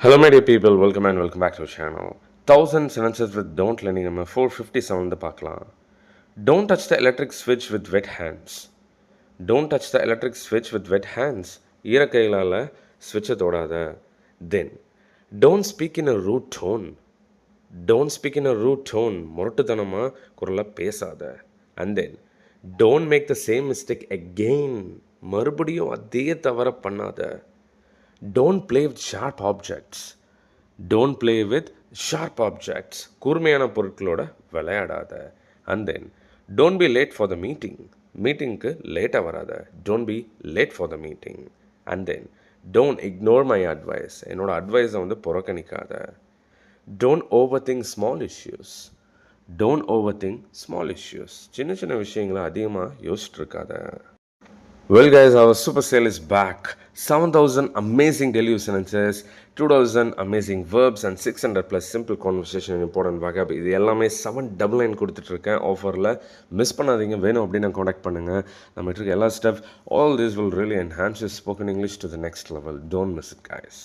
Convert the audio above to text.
Hello, my dear people. Welcome back to our channel. 1000 sentences with don't learning நம்ம 457 வந்து பார்க்கலாம். Don't touch the electric switch with wet hands. Don't touch the electric switch with wet hands. ஈர கைகளால் ஸ்விட்சை தொடாத. Then, don't speak in a rude tone. Don't speak in a rude tone. முரட்டுத்தனமாக குரலில் பேசாத. And then, don't make the same mistake again. மறுபடியும் அதே தவற பண்ணாத. Don't play with sharp objects. Don't play with sharp objects. கூர்மையான பொருட்களோட விளையாடாத. And then, don't be late for the meeting. மீட்டிங்க்கு லேட்டாக வராத. Don't be late for the meeting. And then, don't ignore my advice. என்னோட அட்வைஸை வந்து புறக்கணிக்காத. Don't overthink small issues. Don't overthink small issues. சின்ன சின்ன விஷயங்களை அதிகமாக யோசிச்சுட்டு இருக்காத. Well guys, our super sale is back. 7,000 amazing daily use sentences, 2,000 amazing verbs and 600 plus simple conversation in important vocab. இது எல்லாமே 799 கொடுத்துட்ருக்கேன் ஆஃபரில். மிஸ் பண்ணாதீங்க. வேணும் அப்படின்னு காண்டாக்ட் பண்ணுங்கள். நம்ம இருக்க எல்லா step, all this will really enhance your spoken English to the next level. Don't miss it guys.